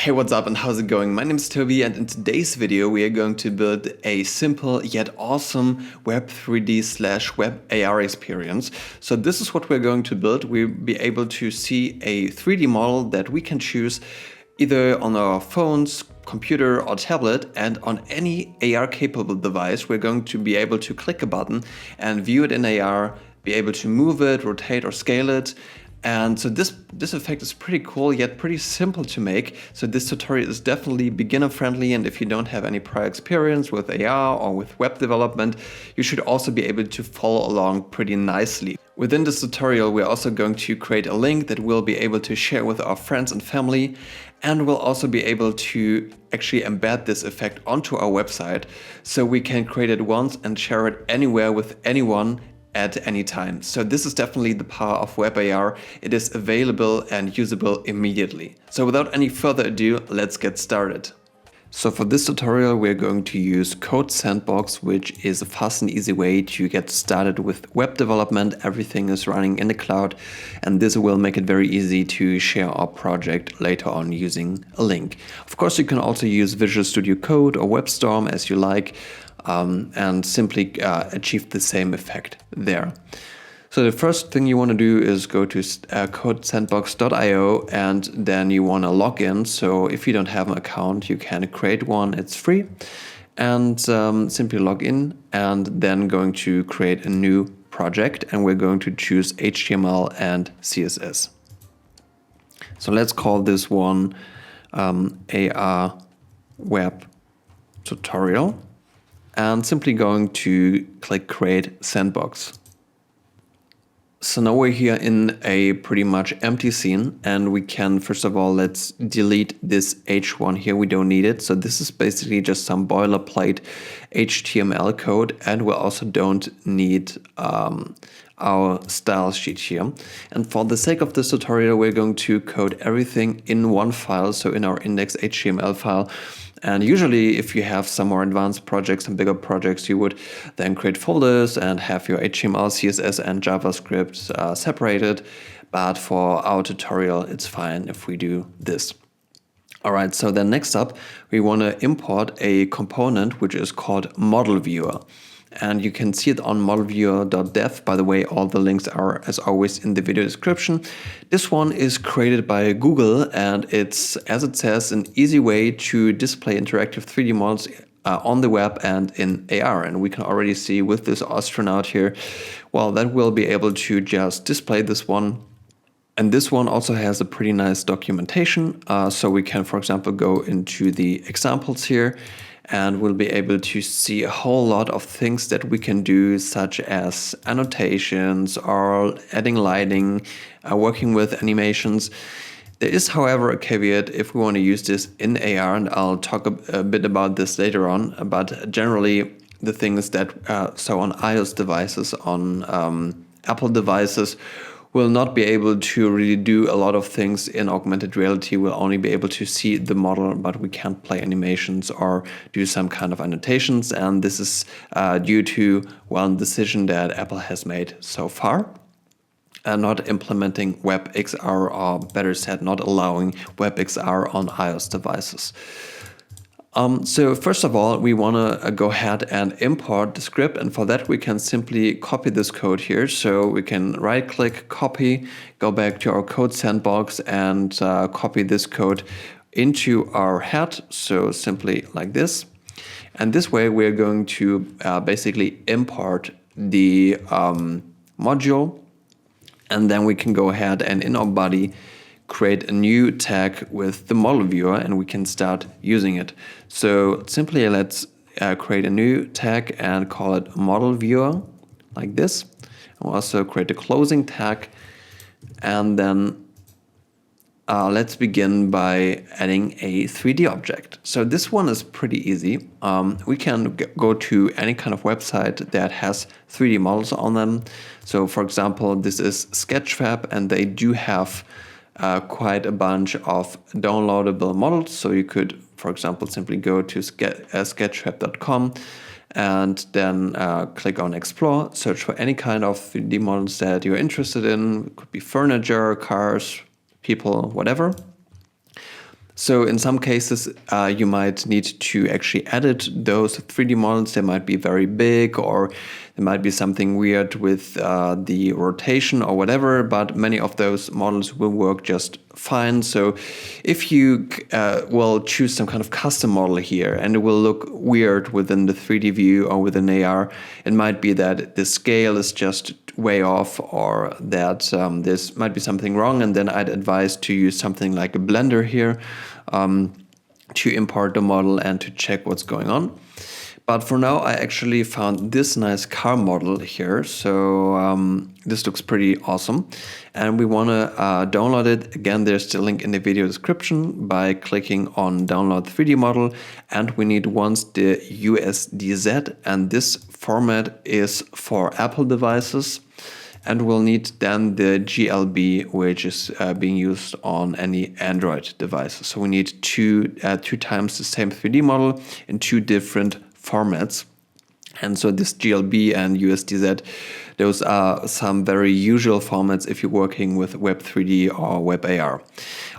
Hey, what's up and how's it going? My name is Toby, and in today's video we are going to build a simple yet awesome Web 3D / Web AR experience. So this is what we're going to build. We'll be able to see a 3D model that we can choose either on our phones, computer or tablet, and on any AR capable device we're going to be able to click a button and view it in AR, be able to move it, rotate or scale it. And so this effect is pretty cool, yet pretty simple to make. So this tutorial is definitely beginner friendly, and if you don't have any prior experience with AR or with web development, you should also be able to follow along pretty nicely. Within this tutorial, we're also going to create a link that we'll be able to share with our friends and family, and we'll also be able to actually embed this effect onto our website so we can create it once and share it anywhere with anyone at any time. So this is definitely the power of Web AR. It is available and usable immediately. So without any further ado, let's get started. So for this tutorial, we're going to use Codesandbox, which is a fast and easy way to get started with web development. Everything is running in the cloud, and this will make it very easy to share our project later on using a link. Of course, you can also use Visual Studio Code or WebStorm as you like, and simply achieve the same effect there. So the first thing you want to do is go to codesandbox.io, and then you want to log in. So if you don't have an account, you can create one, it's free, and simply log in, and then going to create a new project, and we're going to choose HTML and CSS. So let's call this one AR Web Tutorial. And simply going to click Create Sandbox. So now we're here in a pretty much empty scene, and we can, first of all, let's delete this H1 here. We don't need it. So this is basically just some boilerplate HTML code, and we also don't need our style sheet here. And for the sake of this tutorial, we're going to code everything in one file, so in our index.html file. And usually if you have some more advanced projects and bigger projects, you would then create folders and have your HTML, CSS and JavaScript separated. But for our tutorial, it's fine if we do this. All right, so then next up, we want to import a component which is called Model Viewer. And you can see it on modelviewer.dev. By the way, all the links are, as always, in the video description. This one is created by Google, and it's, as it says, an easy way to display interactive 3D models on the web and in AR. And we can already see with this astronaut here, well, that will be able to just display this one. And this one also has a pretty nice documentation. So we can, for example, go into the examples here, and we'll be able to see a whole lot of things that we can do, such as annotations or adding lighting, working with animations. There is, however, a caveat if we want to use this in AR, and I'll talk a bit about this later on. But generally, the thing is that so on iOS devices, on Apple devices, we'll not be able to really do a lot of things in augmented reality. We'll only be able to see the model, but we can't play animations or do some kind of annotations. And this is due to one decision that Apple has made so far, not implementing WebXR, or better said, not allowing WebXR on iOS devices. So first of all, we want to go ahead and import the script, and for that we can simply copy this code here. So we can right click, copy, go back to our Codesandbox and copy this code into our head. So simply like this. And this way we're going to basically import the module, and then we can go ahead and in our body create a new tag with the model viewer, and we can start using it. So simply let's create a new tag and call it model viewer like this. We'll also create a closing tag, and then let's begin by adding a 3D object. So this one is pretty easy. We can go to any kind of website that has 3D models on them. So for example, this is Sketchfab, and they do have quite a bunch of downloadable models. So you could, for example, simply go to sketchfab.com and then click on Explore, search for any kind of 3D models that you're interested in. It could be furniture, cars, people, whatever. So in some cases, you might need to actually edit those 3D models. They might be very big, or there might be something weird with the rotation or whatever, but many of those models will work just fine. So if you will choose some kind of custom model here and it will look weird within the 3D view or within AR, it might be that the scale is just way off, or that this might be something wrong, and then I'd advise to use something like a Blender here to import the model and to check what's going on. But for now, I actually found this nice car model here. So this looks pretty awesome. And we want to download it. Again, there's the link in the video description by clicking on download 3D model. And we need once the USDZ. And this format is for Apple devices. And we'll need then the GLB, which is being used on any Android devices. So we need two times the same 3D model in two different formats. And so this GLB and USDZ, those are some very usual formats if you're working with Web 3D or Web AR.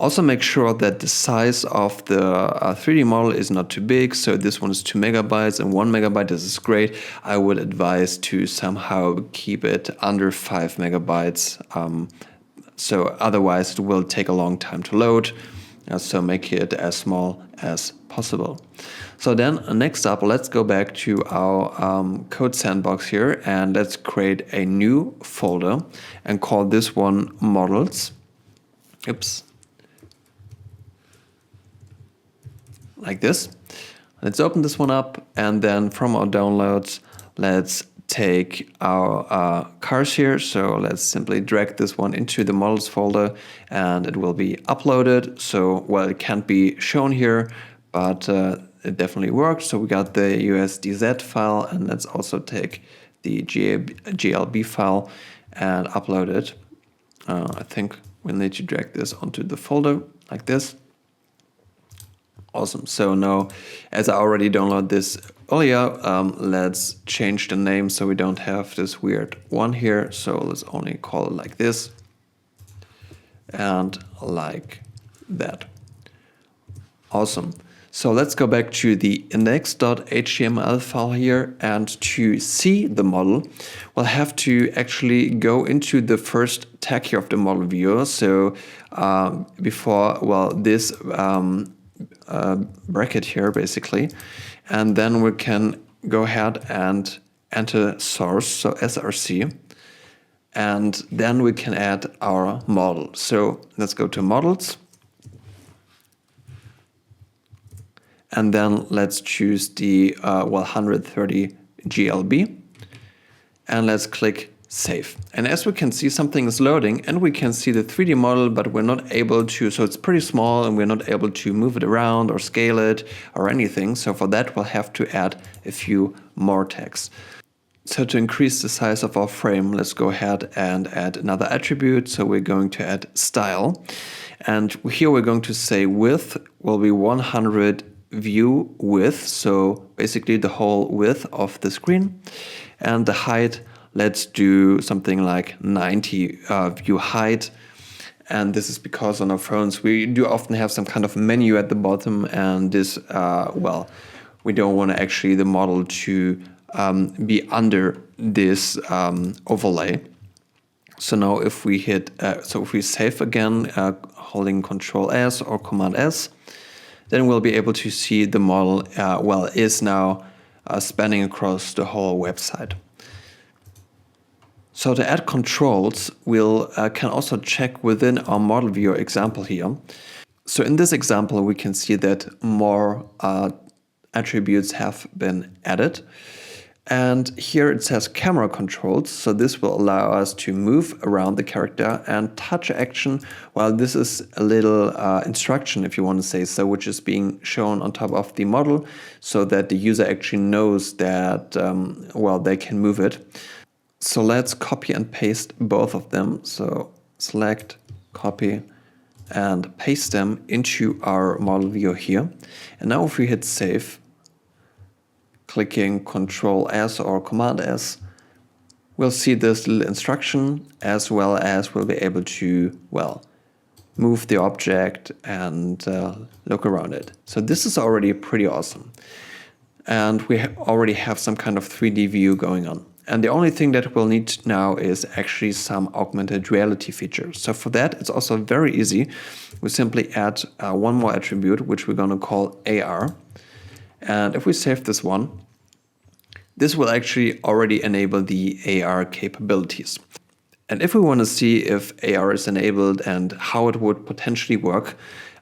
Also make sure that the size of the 3D model is not too big. So this one is 2 megabytes and 1 megabyte. This is great. I would advise to somehow keep it under 5 megabytes. So otherwise it will take a long time to load. So make it as small as possible. So then next up, let's go back to our Codesandbox here, and let's create a new folder and call this one models. Oops. Like this. Let's open this one up, and then from our downloads, let's take our cars here. So let's simply drag this one into the models folder, and it will be uploaded. So, well, it can't be shown here, but it definitely works. So we got the USDZ file, and let's also take the GLB file and upload it. I think we'll need to drag this onto the folder like this. Awesome. So now, as I already downloaded this earlier, let's change the name so we don't have this weird one here. So let's only call it like this and like that. Awesome. So let's go back to the index.html file here, and to see the model, we'll have to actually go into the first tag here of the model viewer. So before, well, this bracket here basically, and then we can go ahead and enter source, so src, and then we can add our model. So let's go to models. And then let's choose the 130 GLB, and let's click save. And as we can see, something is loading, and we can see the 3D model, but we're not able to, so it's pretty small and we're not able to move it around or scale it or anything. So for that, we'll have to add a few more tags. So to increase the size of our frame, let's go ahead and add another attribute. So we're going to add style. And here we're going to say width will be 100 view width, so basically the whole width of the screen. And the height, let's do something like 90 view height. And this is because on our phones we do often have some kind of menu at the bottom, and this, well, we don't want to actually the model to be under this overlay. So now if we hit, so if we save again, holding Control S or Command S, then we'll be able to see the model, well, is now spanning across the whole website. So to add controls, we'll can also check within our model viewer example here. So in this example, we can see that more attributes have been added. And here it says camera controls. So this will allow us to move around the character and touch action. While this is a little instruction, if you want to say so, which is being shown on top of the model so that the user actually knows that, well, they can move it. So let's copy and paste both of them. So select, copy, and paste them into our model viewer here. And now if we hit save, clicking Control S or Command S, we'll see this little instruction, as well as we'll be able to, well, move the object and look around it. So this is already pretty awesome. And we already have some kind of 3D view going on. And the only thing that we'll need now is actually some augmented reality features. So for that, it's also very easy. We simply add one more attribute, which we're going to call AR. And if we save this one, this will actually already enable the AR capabilities. And if we want to see if AR is enabled and how it would potentially work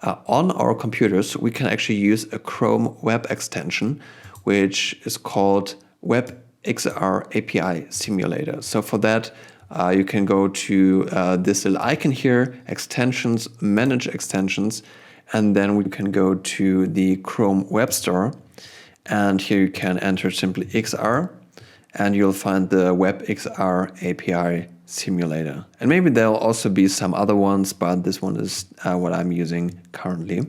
on our computers, we can actually use a Chrome web extension, which is called WebXR API Simulator. So for that, you can go to this little icon here, extensions, manage extensions, and then we can go to the Chrome Web Store. And here you can enter simply XR, and you'll find the WebXR API Simulator. And maybe there'll also be some other ones, but this one is what I'm using currently.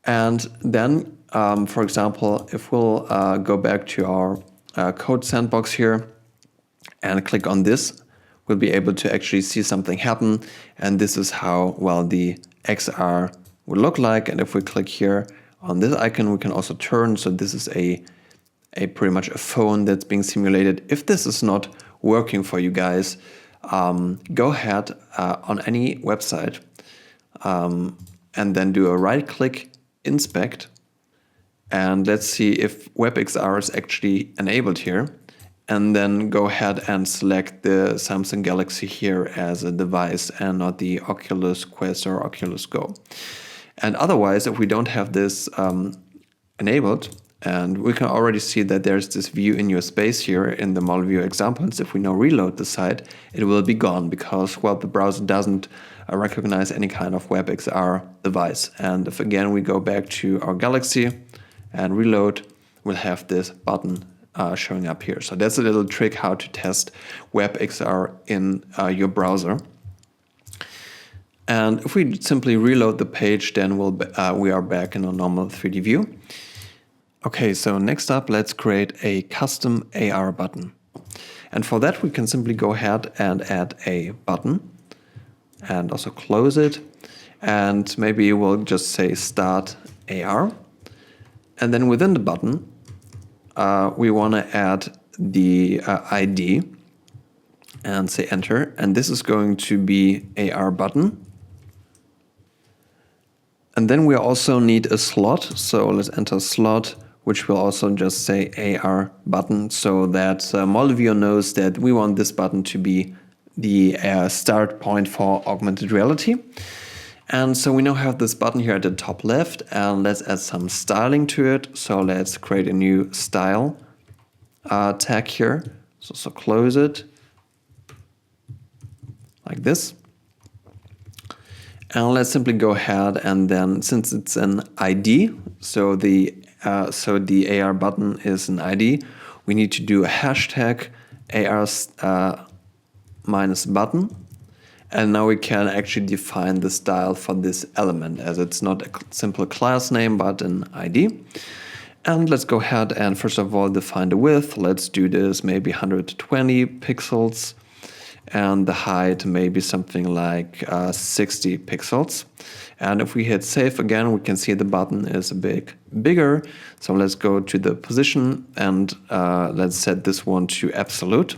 And then, for example, if we'll go back to our Codesandbox here and click on this, we'll be able to actually see something happen. And this is how, well, the XR would look like. And if we click here on this icon, we can also turn. So this is a pretty much a phone that's being simulated. If this is not working for you guys, go ahead on any website and then do a right click, inspect, and let's see if WebXR is actually enabled here. And then go ahead and select the Samsung Galaxy here as a device and not the Oculus Quest or Oculus Go. And otherwise, if we don't have this enabled, and we can already see that there's this view in your space here in the model view examples. If we now reload the site, it will be gone because, well, the browser doesn't recognize any kind of WebXR device. And if again we go back to our Galaxy and reload, we'll have this button showing up here. So that's a little trick how to test WebXR in your browser. And if we simply reload the page, then we are back in a normal 3D view. Okay, so next up, let's create a custom AR button. And for that, we can simply go ahead and add a button and also close it. And maybe we'll just say start AR. And then within the button, we want to add the ID and say enter. And this is going to be AR button. And then we also need a slot. So let's enter slot, which will also just say AR button, so that model viewer knows that we want this button to be the start point for augmented reality. And so we now have this button here at the top left, and let's add some styling to it. So let's create a new style tag here. So close it like this. And let's simply go ahead and then, since it's an ID, so the AR button is an ID, we need to do a hashtag AR minus button. And now we can actually define the style for this element, as it's not a simple class name, but an ID. And let's go ahead and first of all define the width. Let's do this maybe 120 pixels. And the height maybe something like 60 pixels. And if we hit save again, we can see the button is a bit bigger. So let's go to the position and let's set this one to absolute.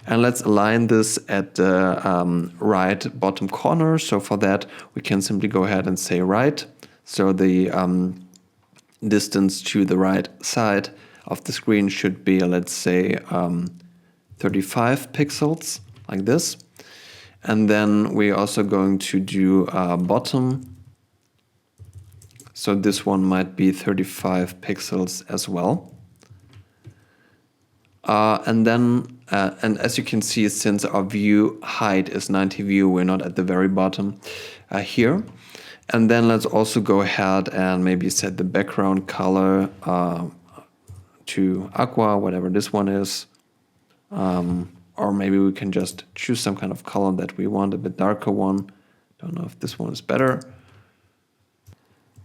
And let's align this at the right bottom corner. So for that, we can simply go ahead and say right. So the distance to the right side of the screen should be, let's say, 35 pixels. Like this. And then we're also going to do bottom. So this one might be 35 pixels as well. And then, and as you can see, since our view height is 90 view, we're not at the very bottom here. And then let's also go ahead and maybe set the background color to aqua, whatever this one is. Or maybe we can just choose some kind of color that we want, a bit darker one. Don't know if this one is better.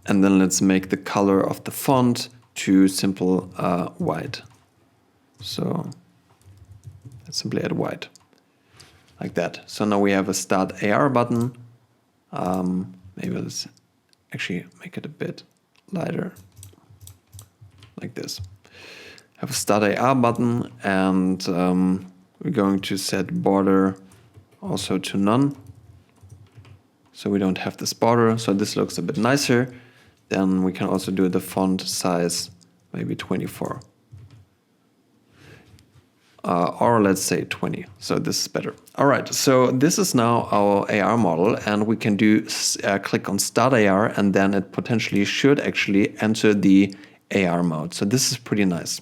And then let's make the color of the font to simple white. So let's simply add white, like that. So now we have a start AR button Maybe let's actually make it a bit lighter, like this. Have a start AR button, and we're going to set border also to none, so we don't have this border, so this looks a bit nicer. Then we can also do the font size, maybe 24. Or let's say 20, so this is better. All right, so this is now our AR model, and we can do click on Start AR, and then it potentially should actually enter the AR mode. So this is pretty nice.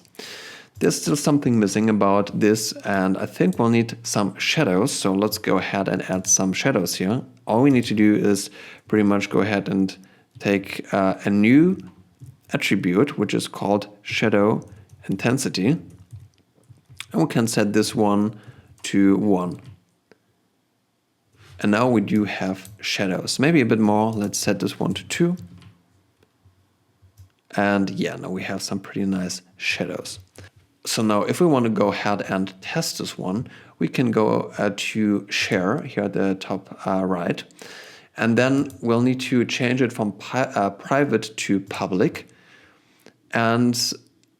There's still something missing about this, and I think we'll need some shadows. So let's go ahead and add some shadows here. All we need to do is pretty much go ahead and take a new attribute, which is called Shadow Intensity. And we can set this one to 1. And now we do have shadows. Maybe a bit more. Let's set this one to 2. And yeah, now we have some pretty nice shadows. So now if we want to go ahead and test this one, we can go to Share here at the top right. And then we'll need to change it from private to public. And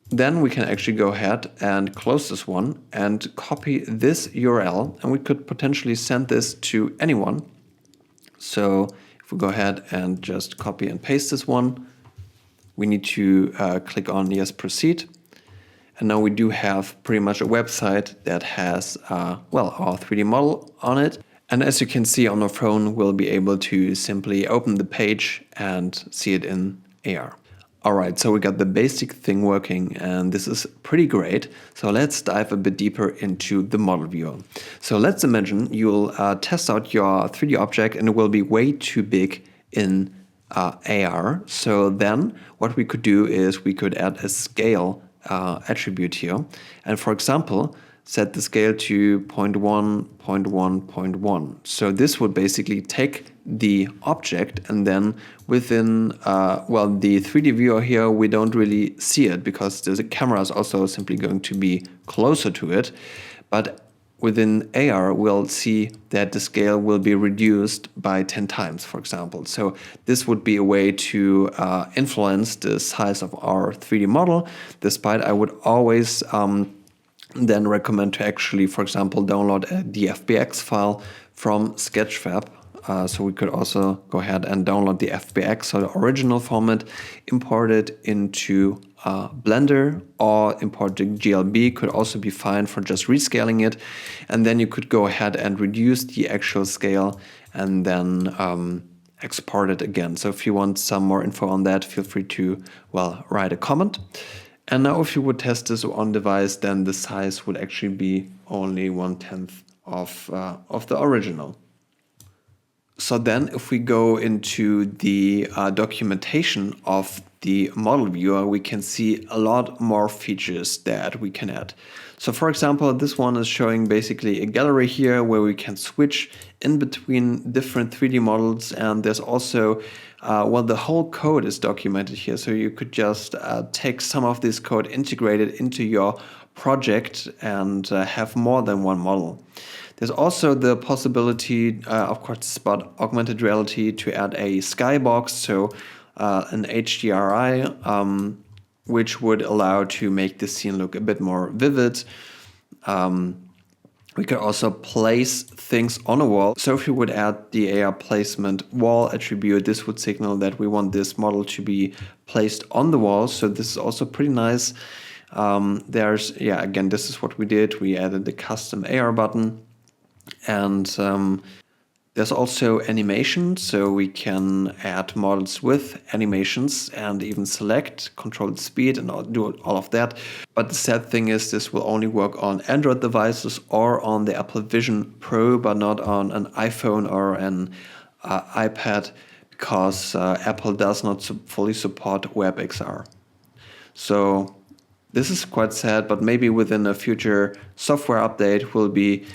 then we can actually go ahead and close this one and copy this URL, and we could potentially send this to anyone. So if we go ahead and just copy and paste this one, we need to click on Yes, Proceed. And now we do have pretty much a website that has, well, our 3D model on it. And as you can see on our phone, we'll be able to simply open the page and see it in AR. All right, so we got the basic thing working, and this is pretty great. So let's dive a bit deeper into the model viewer. So let's imagine you'll test out your 3D object and it will be way too big in AR. So then what we could do is we could add a scale attribute here. And for example, set the scale to 0.1, 0.1, 0.1. So this would basically take the object, and then within, well, the 3D viewer here, we don't really see it because the camera is also simply going to be closer to it. But within AR, we'll see that the scale will be reduced by 10 times, for example. So this would be a way to influence the size of our 3D model, despite I would always then recommend to actually, for example, download the FBX file from Sketchfab. So we could also go ahead and download the FBX, so the original format, import it into Blender, or import the GLB could also be fine for just rescaling it. And then you could go ahead and reduce the actual scale and then export it again. So if you want some more info on that, feel free to, well, write a comment. And now if you would test this on device, then the size would actually be only 1/10 of the original. So then if we go into the documentation of the model viewer, we can see a lot more features that we can add. So for example, this one is showing basically a gallery here where we can switch in between different 3D models, and there's also, well, the whole code is documented here. So you could just take some of this code, integrate it into your project, and have more than one model. There's also the possibility, of course, about augmented reality, to add a skybox, so an HDRI, which would allow to make the scene look a bit more vivid. We could also place things on a wall. So if you would add the AR placement wall attribute, this would signal that we want this model to be placed on the wall. So this is also pretty nice. There's, yeah, again, this is what we did. We added the custom AR button. And there's also animation, so we can add models with animations and even select, control the speed, and do all of that. But the sad thing is this will only work on Android devices or on the Apple Vision Pro, but not on an iPhone or an iPad, because Apple does not fully support WebXR. So this is quite sad, but maybe within a future software update, we'll be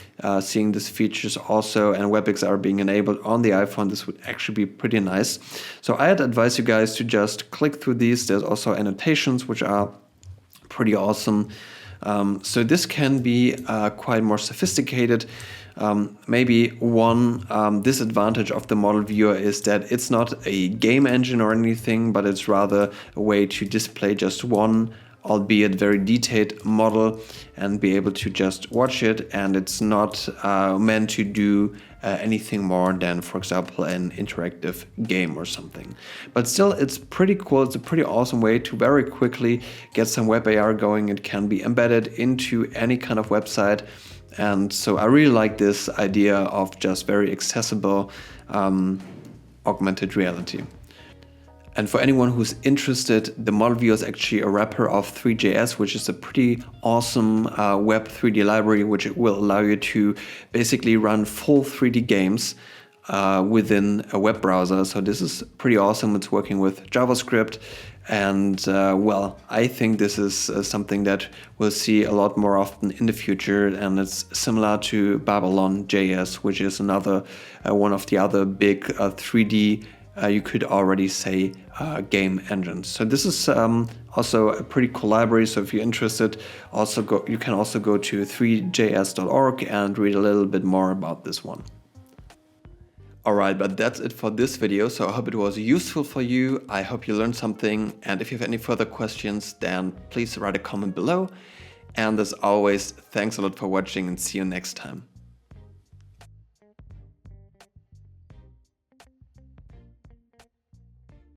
seeing these features also, and WebXR being enabled on the iPhone. This would actually be pretty nice. So I'd advise you guys to just click through these. There's also annotations, which are pretty awesome. So this can be quite more sophisticated. Maybe one disadvantage of the model viewer is that it's not a game engine or anything, but it's rather a way to display just one, albeit very detailed model, and be able to just watch it, and it's not meant to do anything more than, for example, an interactive game or something. But still, it's pretty cool. It's a pretty awesome way to very quickly get some web AR going. It can be embedded into any kind of website, and so I really like this idea of just very accessible augmented reality. And for anyone who's interested, the model viewer is actually a wrapper of Three.js, which is a pretty awesome web 3D library, which will allow you to basically run full 3D games within a web browser. So this is pretty awesome. It's working with JavaScript. And well, I think this is something that we'll see a lot more often in the future. And it's similar to Babylon.js, which is another one of the other big 3D you could already say game engines. So this is also a pretty cool library. So if you're interested, you can also go to Three.js.org and read a little bit more about this one. Alright, but that's it for this video. So I hope it was useful for you. I hope you learned something. And if you have any further questions, then please write a comment below. And as always, thanks a lot for watching and see you next time.